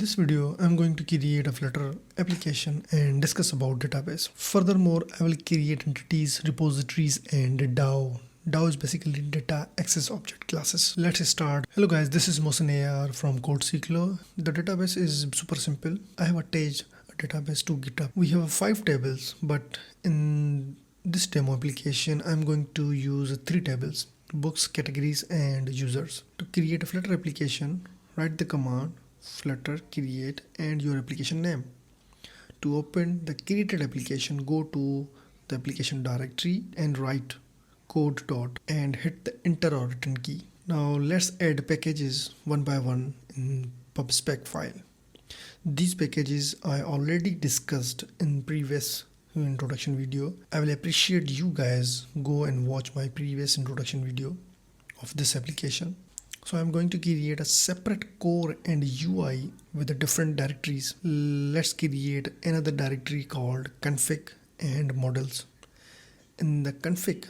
this video, I'm going to create a Flutter application and discuss about database. Furthermore, I will create entities, repositories, and DAO. DAO is basically data access object classes. Let's start. Hello guys, this is Mohsen AR from CodeCyclo. The database is super simple. I have attached a database to GitHub. We have 5 tables, but in this demo application, I'm going to use 3 tables: books, categories, and users. To create a Flutter application, write the command flutter create and your application name. To open the created application, go to the application directory and write code dot and hit the enter or return key. Now let's add packages one by one in pubspec file. These packages I already discussed in previous introduction video. I will appreciate you guys go and watch my previous introduction video of this application. So I'm going to create a separate core and UI with the different directories. Let's create another directory called config and models. In the config,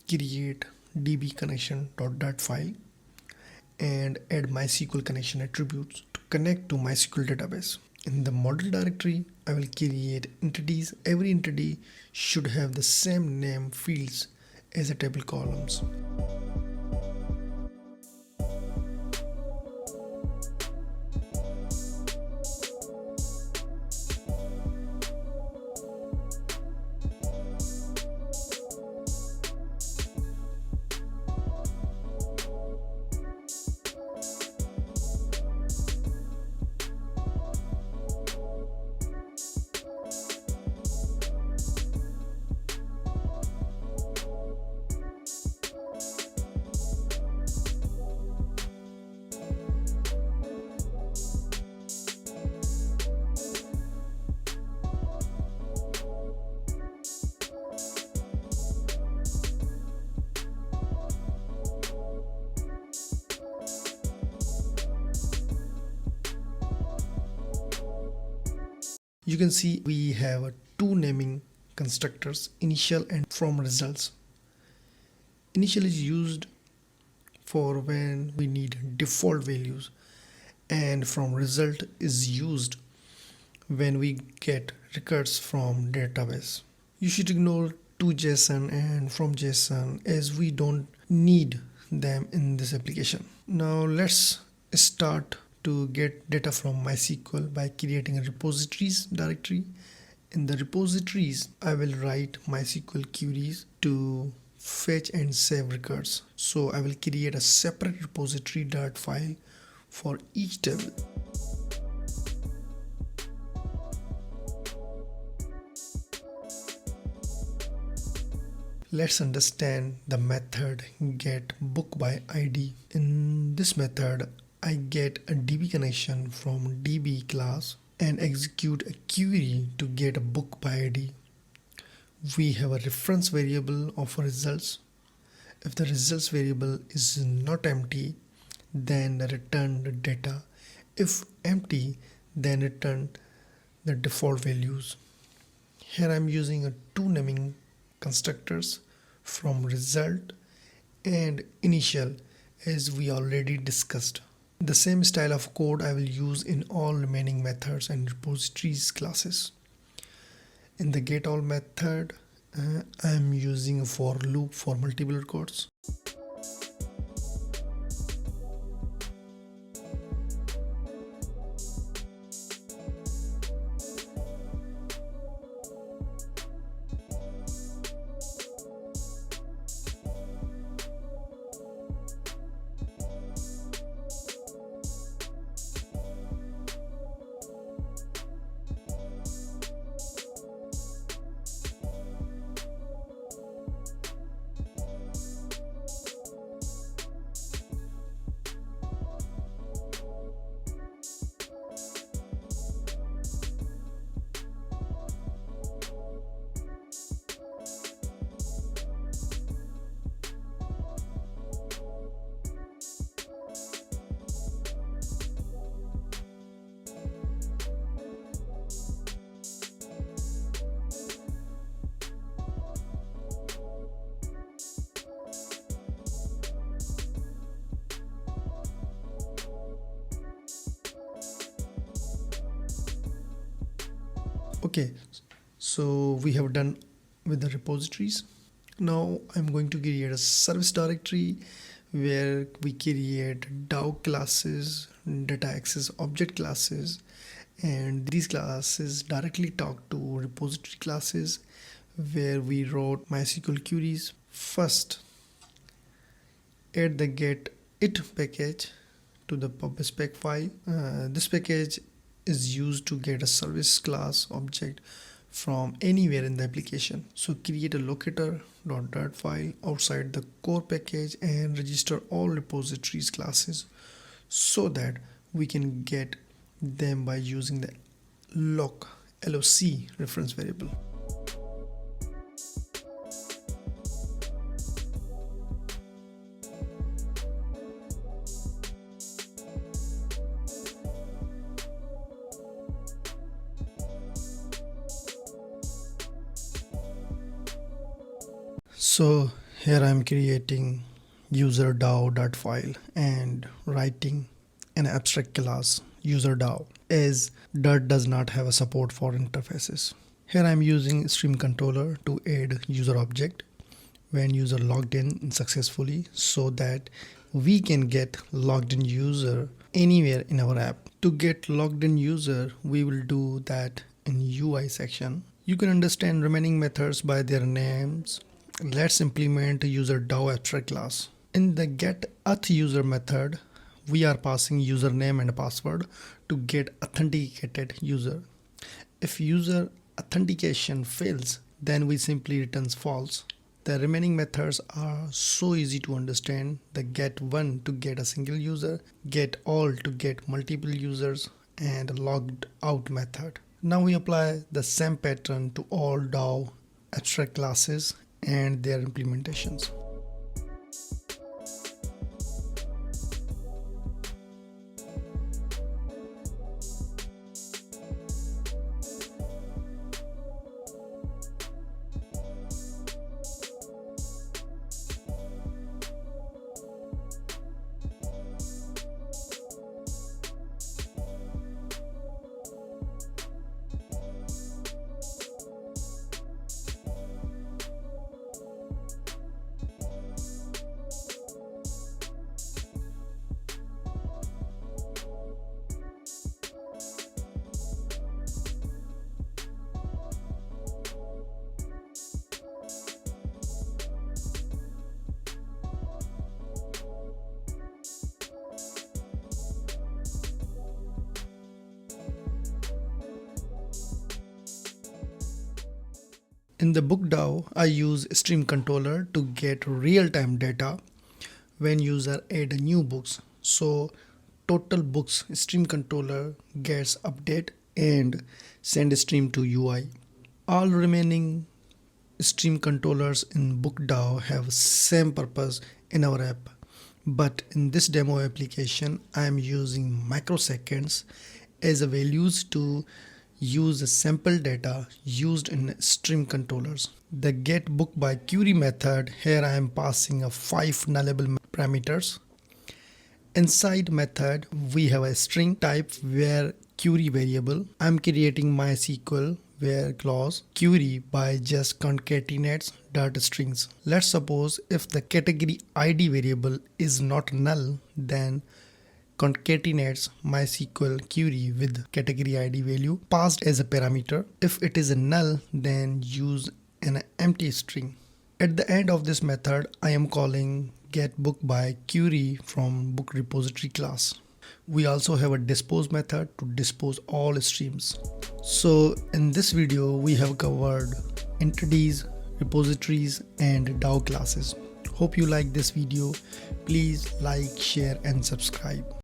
create db connection.dat file and add MySQL connection attributes to connect to MySQL database. In the model directory, I will create entities. Every entity should have the same name fields as the table columns. You can see we have 2 naming constructors, initial and from results. Initial is used for when we need default values, and from result is used when we get records from database. You should ignore to JSON and from JSON as we don't need them in this application. Now let's start to get data from MySQL by creating a repositories directory. In the repositories, I will write MySQL queries to fetch and save records. So I will create a separate repository dot file for each table. Let's understand the method get book by ID. In this method, I get a DB connection from DB class and execute a query to get a book by ID. We have a reference variable of results. If the results variable is not empty, then return the data. If empty, then return the default values. Here I'm using 2 naming constructors from result and initial as we already discussed. The same style of code I will use in all remaining methods and repositories classes. In the getAll method, I am using a for loop for multiple records. Okay, so we have done with the repositories. Now I'm going to create a service directory where we create DAO classes, data access object classes, and these classes directly talk to repository classes where we wrote MySQL queries. First, add the get it package to the pub spec file. This package is used to get a service class object from anywhere in the application. So create a locator.dat file outside the core package and register all repositories classes so that we can get them by using the loc reference variable. So here I am creating user DAO.file and writing an abstract class user DAO, as Dart does not have a support for interfaces. Here I am using stream controller to add user object when user logged in successfully so that we can get logged in user anywhere in our app. To get logged in user, we will do that in UI section. You can understand remaining methods by their names. Let's implement a user DAO abstract class. In the getAuthUser method, we are passing username and password to get authenticated user. If user authentication fails, then we simply returns false. The remaining methods are so easy to understand. The get1 to get a single user, get all to get multiple users, and logged out method. Now we apply the same pattern to all DAO abstract classes and their implementations. In the book DAO, I use stream controller to get real-time data when user add new books. So total books stream controller gets update and send stream to UI. All remaining stream controllers in book DAO have same purpose in our app. But in this demo application, I am using microseconds as a values to use the sample data used in stream controllers. The get book by query method, here I am passing a 5 nullable parameters. Inside method, we have a string type where query variable. I'm creating MySQL where clause query by just concatenates data strings. Let's suppose if the category ID variable is not null, then concatenates MySQL query with category ID value passed as a parameter. If it is a null, then use an empty string. At the end of this method, I am calling getBookByQuery from book repository class. We also have a dispose method to dispose all streams. So in this video, we have covered entities, repositories, and DAO classes. Hope you like this video. Please like, share, and subscribe.